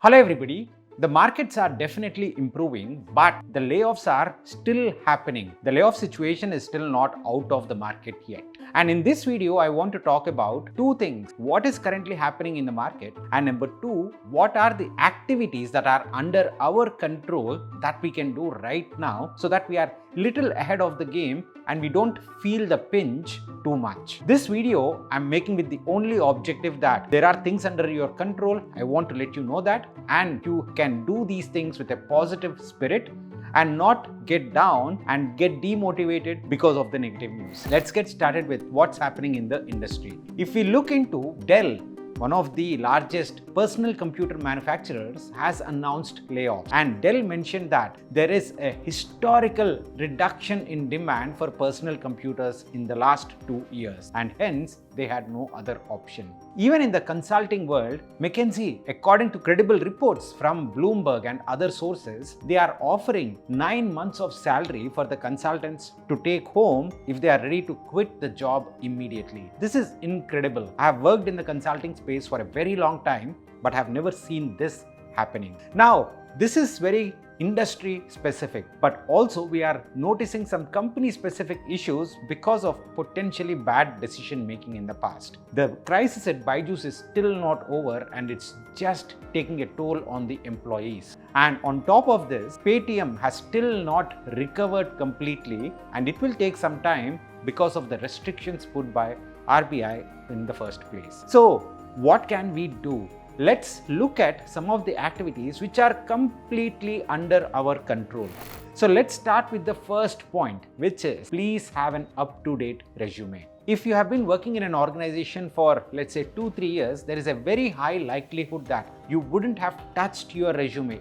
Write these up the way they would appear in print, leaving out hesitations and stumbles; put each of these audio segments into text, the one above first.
Hello everybody. The markets are definitely improving, but the layoffs are still happening. The layoff situation is still not out of the market yet. And in this video, I want to talk about two things. What is currently happening in the market? And number two, what are the activities that are under our control that we can do right now so that we are little ahead of the game and we don't feel the pinch too much. This video I'm making with the only objective that there are things under your control. I want to let you know that, and you can do these things with a positive spirit and not get down and get demotivated because of the negative news. Let's get started with what's happening in the industry. If we look into Dell, one of the largest personal computer manufacturers, has announced layoffs, and Dell mentioned that there is a historical reduction in demand for personal computers in the last 2 years, and hence they had no other option. Even in the consulting world, McKinsey, according to credible reports from Bloomberg and other sources, they are offering 9 months of salary for the consultants to take home if they are ready to quit the job immediately. This is incredible. I have worked in the consulting space for a very long time, but have never seen this happening. Now, this is very industry specific, but also we are noticing some company specific issues because of potentially bad decision making in the past. The crisis at Byju's is still not over, and it's just taking a toll on the employees. And on top of this, Paytm has still not recovered completely, and it will take some time because of the restrictions put by RBI in the first place. So what can we do? Let's look at some of the activities which are completely under our control. So let's start with the first point, which is please have an up-to-date resume. If you have been working in an organization for, let's say, 2-3 years, there is a very high likelihood that you wouldn't have touched your resume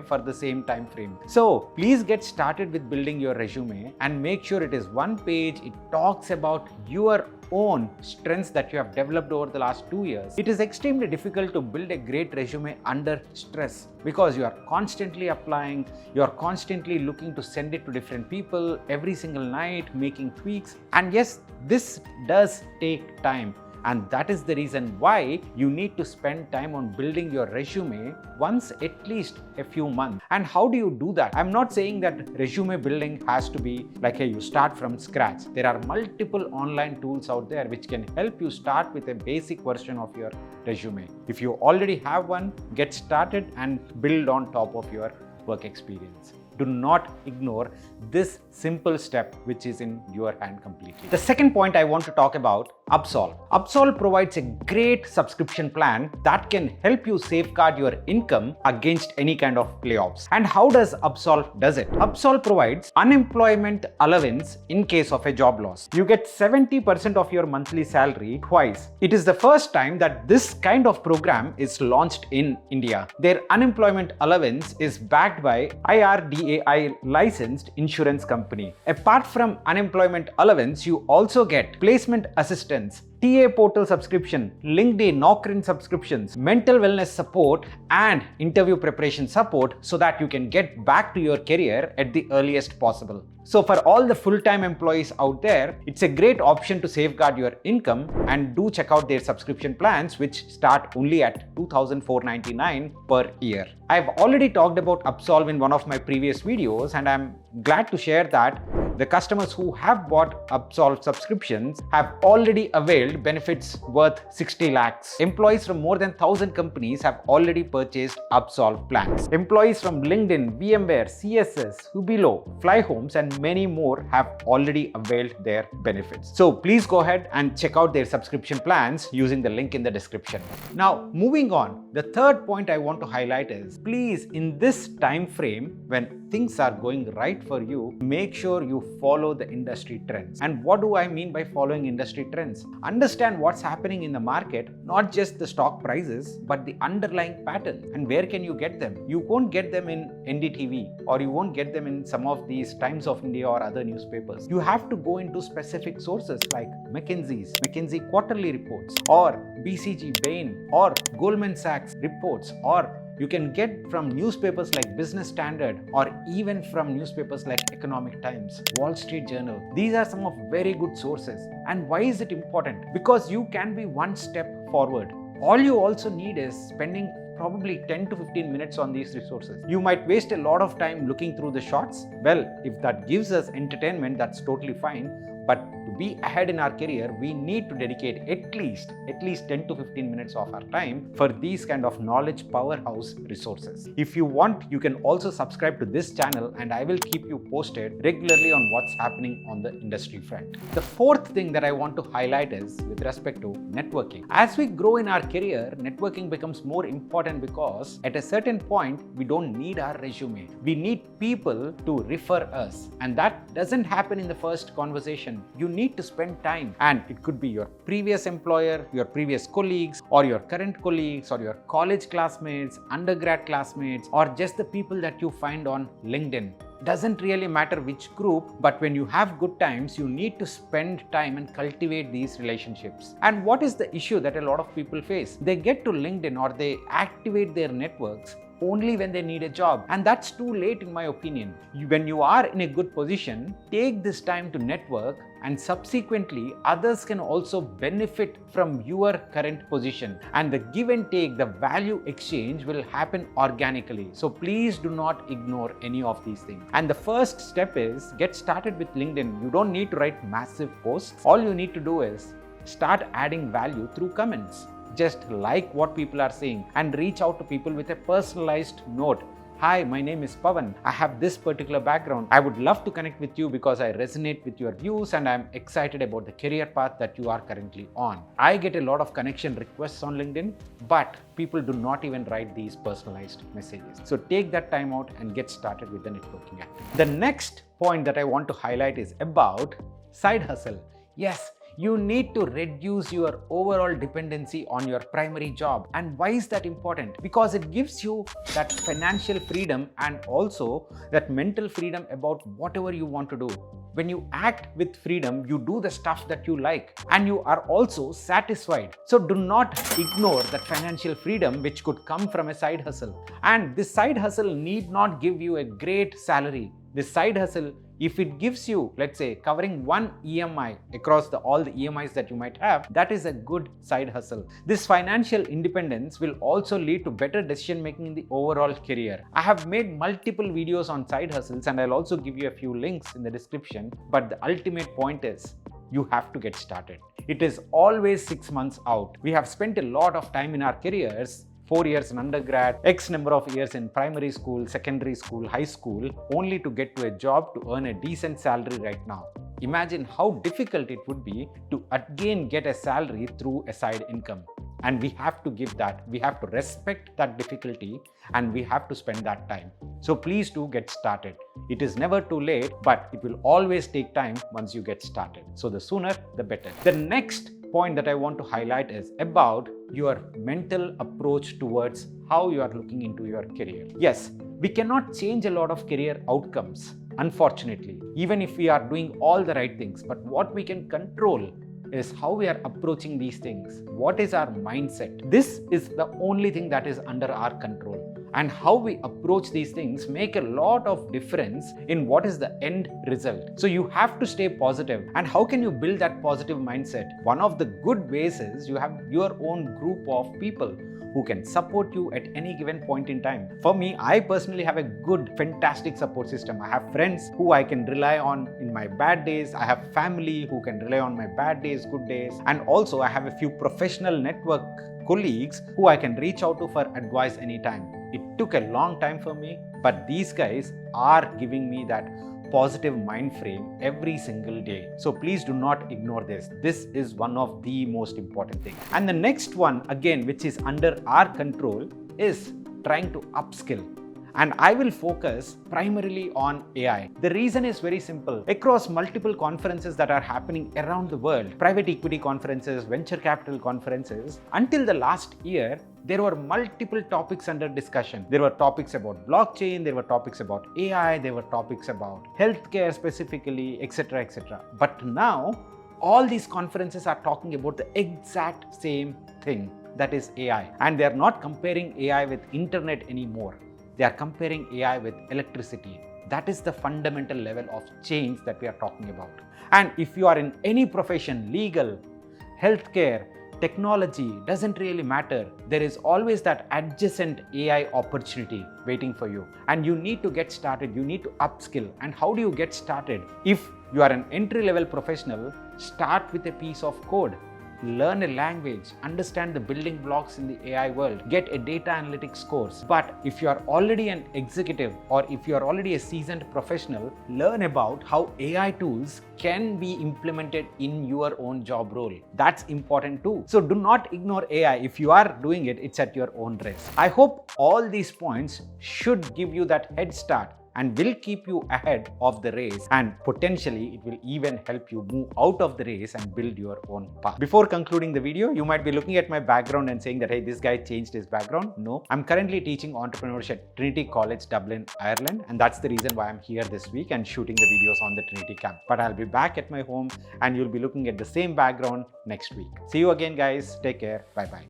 for the same time frame. So please get started with building your resume and make sure it is one page. It talks about your own strengths that you have developed over the last 2 years. It is extremely difficult to build a great resume under stress because you are constantly applying, you are constantly looking to send it to different people every single night, making tweaks. And yes, this does take time. And that is the reason why you need to spend time on building your resume once at least a few months. And how do you do that? I'm not saying that resume building has to be like, hey, you start from scratch. There are multiple online tools out there which can help you start with a basic version of your resume. If you already have one, get started and build on top of your work experience. Do not ignore this simple step which is in your hand completely. The second point I want to talk about, Upsolv. Upsolv provides a great subscription plan that can help you safeguard your income against any kind of layoffs. And how does Upsolv does it? Upsolv provides unemployment allowance in case of a job loss. You get 70% of your monthly salary twice. It is the first time that this kind of program is launched in India. Their unemployment allowance is backed by IRDAI licensed insurance company. Apart from unemployment allowance, you also get placement assistance, TA portal subscription, LinkedIn, Naukri subscriptions, mental wellness support, and interview preparation support so that you can get back to your career at the earliest possible. So for all the full-time employees out there, it's a great option to safeguard your income, and do check out their subscription plans which start only at $2,499 per year. I've already talked about Upsolv in one of my previous videos, and I'm glad to share that the customers who have bought Upsolv subscriptions have already availed benefits worth 60 lakhs. Employees from more than 1,000 companies have already purchased Upsolv plans. Employees from LinkedIn, VMware, CSS, Hubilo, Flyhomes, and many more have already availed their benefits. So please go ahead and check out their subscription plans using the link in the description. Now, moving on, the third point I want to highlight is please, in this time frame when things are going right for you, make sure you follow the industry trends. And what do I mean by following industry trends? Understand what's happening in the market, not just the stock prices, but the underlying pattern. And where can you get them? You won't get them in NDTV, or you won't get them in some of these Times of India or other newspapers. You have to go into specific sources like McKinsey quarterly reports, or BCG, Bain, or Goldman Sachs reports, or you can get from newspapers like Business Standard, or even from newspapers like Economic Times, Wall Street Journal. These are some of very good sources. And why is it important? Because you can be one step forward. All you also need is spending probably 10 to 15 minutes on these resources. You might waste a lot of time looking through the shorts. Well, if that gives us entertainment, that's totally fine. But to be ahead in our career, we need to dedicate at least 10 to 15 minutes of our time for these kind of knowledge powerhouse resources. If you want, you can also subscribe to this channel and I will keep you posted regularly on what's happening on the industry front. The fourth thing that I want to highlight is with respect to networking. As we grow in our career, networking becomes more important because at a certain point, we don't need our resume. We need people to refer us, and that doesn't happen in the first conversation. You need to spend time, and it could be your previous employer, your previous colleagues, or your current colleagues, or your college classmates, undergrad classmates, or just the people that you find on LinkedIn. Doesn't really matter which group, but when you have good times, you need to spend time and cultivate these relationships. And what is the issue that a lot of people face? They get to LinkedIn or they activate their networks only when they need a job, and that's too late in my opinion. When you are in a good position, take this time to network, and subsequently others can also benefit from your current position, and the give and take, the value exchange will happen organically. So please do not ignore any of these things. And the first step is get started with LinkedIn. You don't need to write massive posts. All you need to do is start adding value through comments. Just like what people are saying and reach out to people with a personalized note. Hi, my name is Pavan. I have this particular background. I would love to connect with you because I resonate with your views and I'm excited about the career path that you are currently on. I get a lot of connection requests on LinkedIn, but people do not even write these personalized messages. So take that time out and get started with the networking activity. The next point that I want to highlight is about side hustle. Yes, you need to reduce your overall dependency on your primary job. And why is that important? Because it gives you that financial freedom and also that mental freedom about whatever you want to do. When you act with freedom, you do the stuff that you like and you are also satisfied. So do not ignore that financial freedom which could come from a side hustle. And this side hustle need not give you a great salary. This side hustle, if it gives you, let's say, covering one EMI across all the EMIs that you might have, that is a good side hustle. This financial independence will also lead to better decision making in the overall career. I have made multiple videos on side hustles and I'll also give you a few links in the description. But the ultimate point is, you have to get started. It is always 6 months out. We have spent a lot of time in our careers, 4 years in undergrad, X number of years in primary school, secondary school, high school, only to get to a job to earn a decent salary right now. Imagine how difficult it would be to again get a salary through a side income. And we have to give that. We have to respect that difficulty and we have to spend that time. So please do get started. It is never too late, but it will always take time once you get started. So the sooner, the better. The next point that I want to highlight is about your mental approach towards how you are looking into your career. Yes, we cannot change a lot of career outcomes, unfortunately, even if we are doing all the right things. But what we can control is how we are approaching these things. What is our mindset? This is the only thing that is under our control. And how we approach these things make a lot of difference in what is the end result. So you have to stay positive. And how can you build that positive mindset? One of the good ways is you have your own group of people who can support you at any given point in time. For me, I personally have a good, fantastic support system. I have friends who I can rely on in my bad days. I have family who can rely on my bad days, good days. And also I have a few professional network colleagues who I can reach out to for advice anytime. It took a long time for me, but these guys are giving me that positive mind frame every single day. So please do not ignore this. This is one of the most important things. And the next one, again, which is under our control, is trying to upskill. And I will focus primarily on AI. The reason is very simple. Across multiple conferences that are happening around the world, private equity conferences, venture capital conferences, until the last year, there were multiple topics under discussion. There were topics about blockchain, there were topics about AI, there were topics about healthcare specifically, etc., etc. But now, all these conferences are talking about the exact same thing, that is AI. And they are not comparing AI with internet anymore. They are comparing AI with electricity. That is the fundamental level of change that we are talking about. And if you are in any profession, legal, healthcare, technology doesn't really matter. There is always that adjacent AI opportunity waiting for you. And you need to get started. You need to upskill. And how do you get started? If you are an entry-level professional, start with a piece of code. Learn a language, understand the building blocks in the AI world, get a data analytics course. But if you are already an executive or if you are already a seasoned professional, learn about how AI tools can be implemented in your own job role. That's important too. So do not ignore AI. If you are doing it, it's at your own risk. I hope all these points should give you that head start and will keep you ahead of the race, and potentially it will even help you move out of the race and build your own path. Before concluding the video, you might be looking at my background and saying that, hey, this guy changed his background. No, I'm currently teaching entrepreneurship at Trinity College, Dublin, Ireland, and that's the reason why I'm here this week and shooting the videos on the Trinity camp. But I'll be back at my home and you'll be looking at the same background next week. See you again, guys. Take care. Bye-bye.